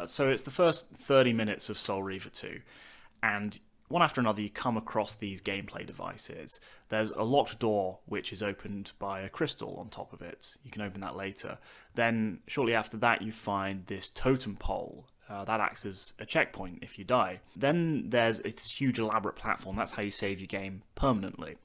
So it's the first 30 minutes of Soul Reaver 2, and one after another you come across these gameplay devices. There's a locked door which is opened by a crystal on top of it. You can open that later. Then shortly after that you find this totem pole. That acts as a checkpoint if you die. Then there's a huge elaborate platform. That's how you save your game permanently.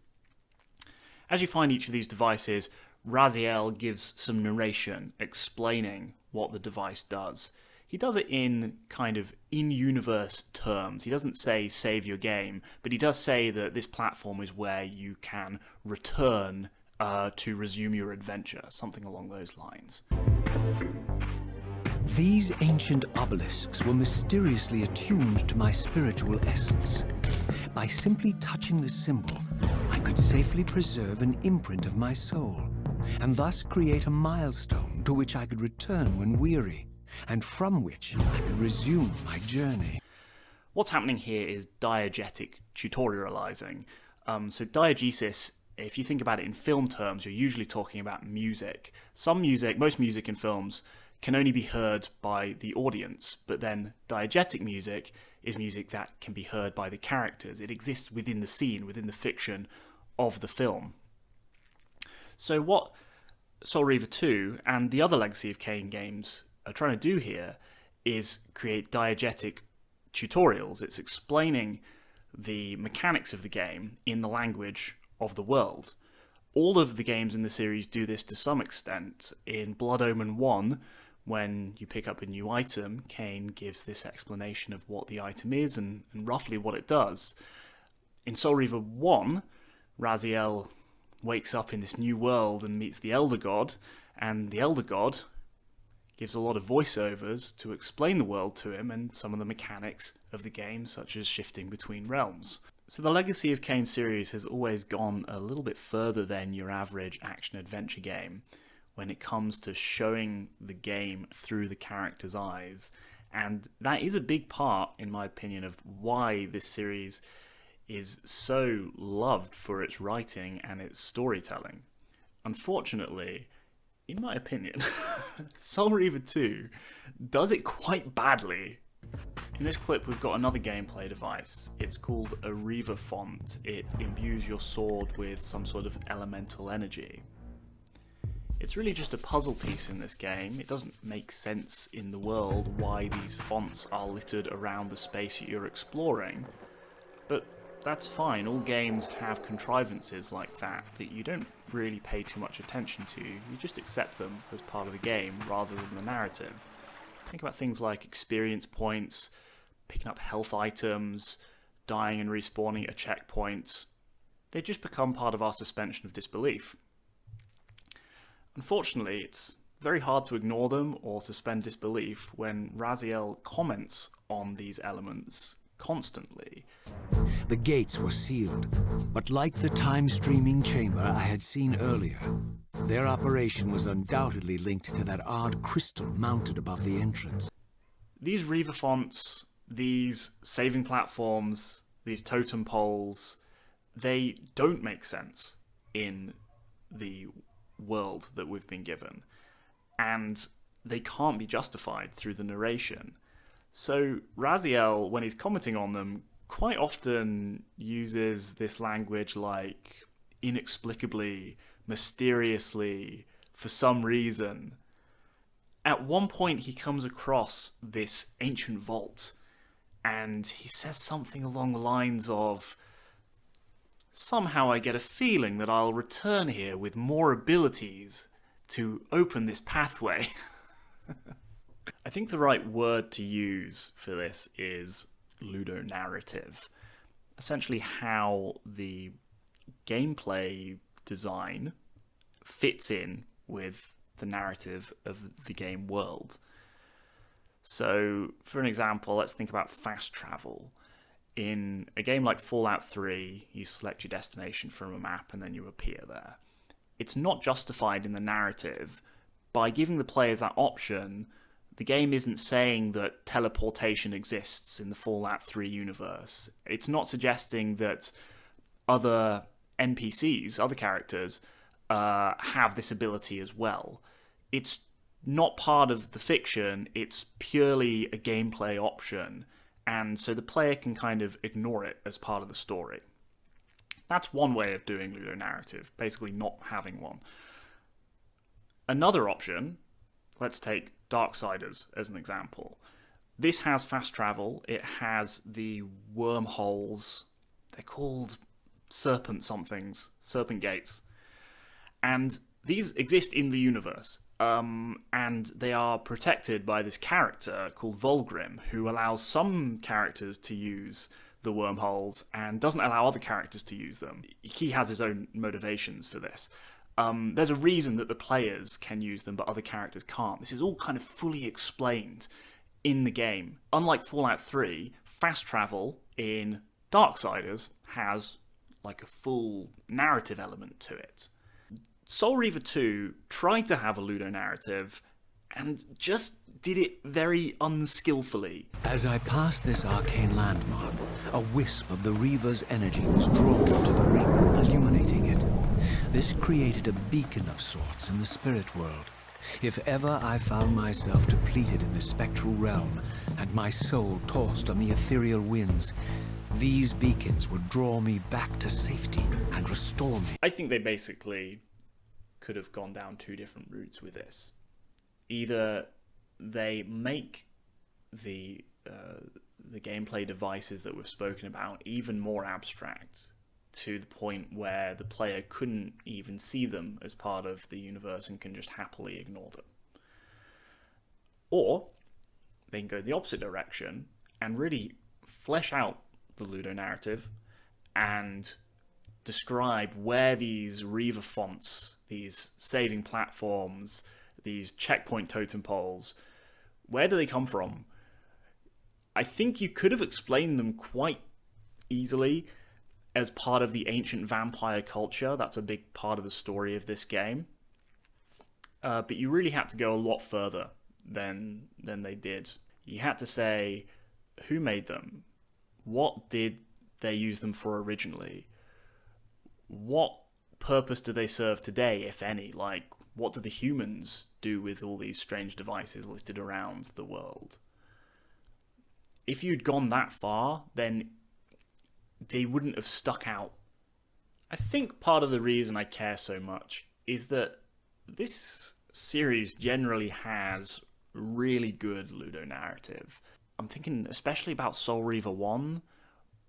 As you find each of these devices, Raziel gives some narration explaining what the device does. He does it in kind of in-universe terms. He doesn't say save your game, but he does say that this platform is where you can return to resume your adventure, something along those lines. These ancient obelisks were mysteriously attuned to my spiritual essence. By simply touching the symbol, I could safely preserve an imprint of my soul, and thus create a milestone to which I could return when weary, and from which I could resume my journey. What's happening here is diegetic tutorializing. So diegesis, if you think about it in film terms, you're usually talking about music. Most music in films can only be heard by the audience, but then diegetic music is music that can be heard by the characters. It exists within the scene, within the fiction of the film. So what Soul Reaver 2 and the other Legacy of Kain games are trying to do here is create diegetic tutorials. It's explaining the mechanics of the game in the language of the world. All of the games in the series do this to some extent. In Blood Omen 1, when you pick up a new item, Kain gives this explanation of what the item is and roughly what it does. In Soul Reaver 1, Raziel wakes up in this new world and meets the Elder God, and the Elder God gives a lot of voiceovers to explain the world to him and some of the mechanics of the game, such as shifting between realms. So the Legacy of Kain series has always gone a little bit further than your average action-adventure game when it comes to showing the game through the character's eyes. And that is a big part, in my opinion, of why this series is so loved for its writing and its storytelling. Unfortunately, in my opinion, Soul Reaver 2 does it quite badly. In this clip we've got another gameplay device. It's called a Reaver font. It imbues your sword with some sort of elemental energy. It's really just a puzzle piece in this game. It doesn't make sense in the world why these fonts are littered around the space you're exploring, but that's fine. All games have contrivances like that you don't really pay too much attention to. You just accept them as part of the game rather than the narrative. Think about things like experience points, picking up health items, dying and respawning at checkpoints. They just become part of our suspension of disbelief. Unfortunately, it's very hard to ignore them or suspend disbelief when Raziel comments on these elements constantly. The gates were sealed, but like the time-streaming chamber I had seen earlier, their operation was undoubtedly linked to that odd crystal mounted above the entrance. These Reaver fonts, these saving platforms, these totem poles, they don't make sense in the world that we've been given, and they can't be justified through the narration. So Raziel, when he's commenting on them, quite often uses this language like inexplicably, mysteriously, for some reason. At one point he comes across this ancient vault and he says something along the lines of, "Somehow I get a feeling that I'll return here with more abilities to open this pathway." I think the right word to use for this is ludonarrative. Essentially how the gameplay design fits in with the narrative of the game world. So, for an example, let's think about fast travel. In a game like Fallout 3, you select your destination from a map and then you appear there. It's not justified in the narrative. By giving the players that option, the game isn't saying that teleportation exists in the Fallout 3 universe. It's not suggesting that other NPCs, other characters, have this ability as well. It's not part of the fiction, it's purely a gameplay option, and so the player can kind of ignore it as part of the story. That's one way of doing ludonarrative, basically not having one. Another option, let's take Darksiders as an example. This has fast travel, it has the wormholes, they're called serpent gates, and these exist in the universe. And they are protected by this character called Volgrim, who allows some characters to use the wormholes and doesn't allow other characters to use them. He has his own motivations for this. There's a reason that the players can use them, but other characters can't. This is all kind of fully explained in the game. Unlike Fallout 3, fast travel in Darksiders has like a full narrative element to it. Soul Reaver 2 tried to have a ludonarrative and just did it very unskillfully. As I passed this arcane landmark, a wisp of the Reaver's energy was drawn to the ring, illuminating it. This created a beacon of sorts in the spirit world. If ever I found myself depleted in the spectral realm, and my soul tossed on the ethereal winds, these beacons would draw me back to safety and restore me. I think they basically could have gone down two different routes with this. Either they make the gameplay devices that we've spoken about even more abstract, to the point where the player couldn't even see them as part of the universe and can just happily ignore them. Or they can go the opposite direction and really flesh out the ludonarrative and describe where these Reaver fonts, these saving platforms, these checkpoint totem poles, where do they come from? I think you could have explained them quite easily as part of the ancient vampire culture. That's a big part of the story of this game. But you really had to go a lot further than they did. You had to say, who made them? What did they use them for originally? What purpose do they serve today, if any? Like, what do the humans do with all these strange devices littered around the world? If you'd gone that far, then they wouldn't have stuck out. I think part of the reason I care so much is that this series generally has really good ludonarrative. I'm thinking especially about Soul Reaver 1,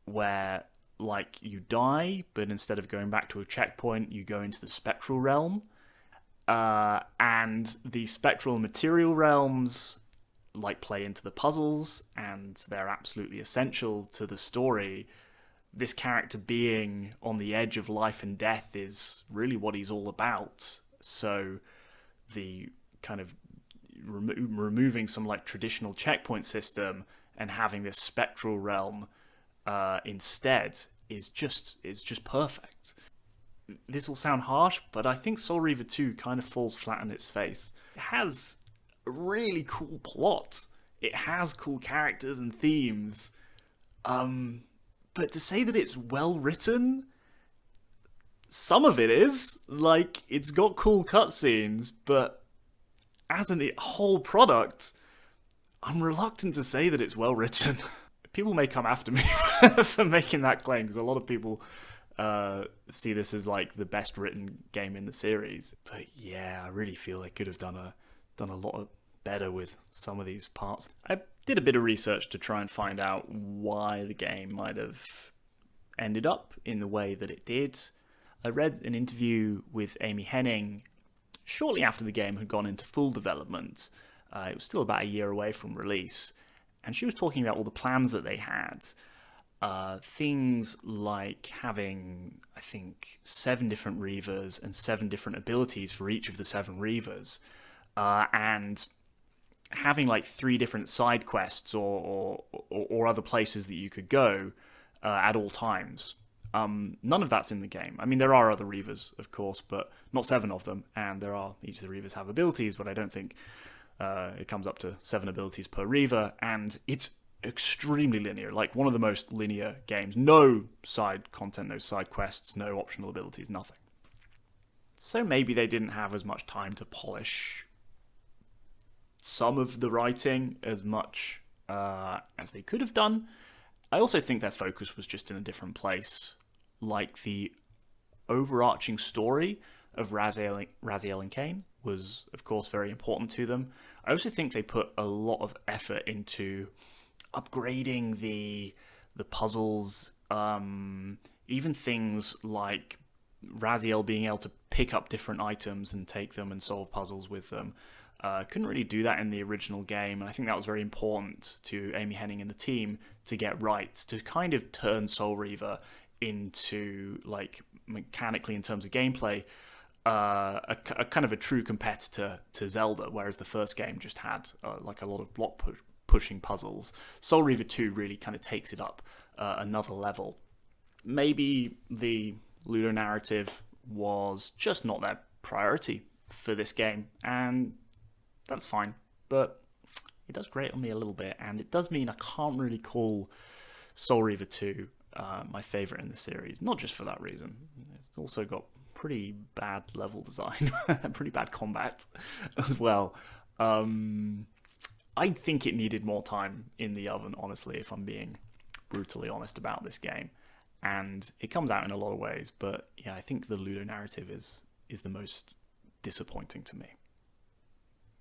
where like you die, but instead of going back to a checkpoint, you go into the spectral realm. And the spectral material realms like play into the puzzles, and they're absolutely essential to the story. This character being on the edge of life and death is really what he's all about. So the kind of removing some like traditional checkpoint system and having this spectral realm instead is just perfect. This will sound harsh, but I think Soul Reaver 2 kind of falls flat on its face. It has a really cool plot. It has cool characters and themes. But to say that it's well written, some of it is. Like, it's got cool cutscenes, but as a whole product, I'm reluctant to say that it's well written. People may come after me for making that claim, because a lot of people see this as like the best written game in the series. But yeah, I really feel they could have done a lot better with some of these parts. I did a bit of research to try and find out why the game might have ended up in the way that it did. I read an interview with Amy Hennig shortly after the game had gone into full development. It was still about a year away from release, and she was talking about all the plans that they had. Things like having, I think, 7 different Reavers and 7 different abilities for each of the 7 Reavers, and having like 3 different side quests or other places that you could go at all times. None of that's in the game. I mean, there are other Reavers, of course, but not 7 of them, and each of the Reavers have abilities, but I don't think it comes up to 7 abilities per Reaver, and it's extremely linear, like one of the most linear games. No side content, no side quests, no optional abilities, nothing. So maybe they didn't have as much time to polish some of the writing as much as they could have done. I also think their focus was just in a different place. Like, the overarching story of Raziel and Kain was, of course, very important to them. I also think they put a lot of effort into upgrading the puzzles, even things like Raziel being able to pick up different items and take them and solve puzzles with them. Couldn't really do that in the original game, and I think that was very important to Amy Hennig and the team to get right, to kind of turn Soul Reaver into, like, mechanically in terms of gameplay, a kind of a true competitor to Zelda, whereas the first game just had like a lot of block pushing puzzles. Soul Reaver 2 really kind of takes it up another level. Maybe the Ludonarrative was just not their priority for this game, and that's fine, but it does grate on me a little bit, and it does mean I can't really call Soul Reaver 2 my favourite in the series, not just for that reason. It's also got pretty bad level design, pretty bad combat as well. I think it needed more time in the oven, honestly, if I'm being brutally honest about this game. And it comes out in a lot of ways, but yeah, I think the Ludonarrative is the most disappointing to me.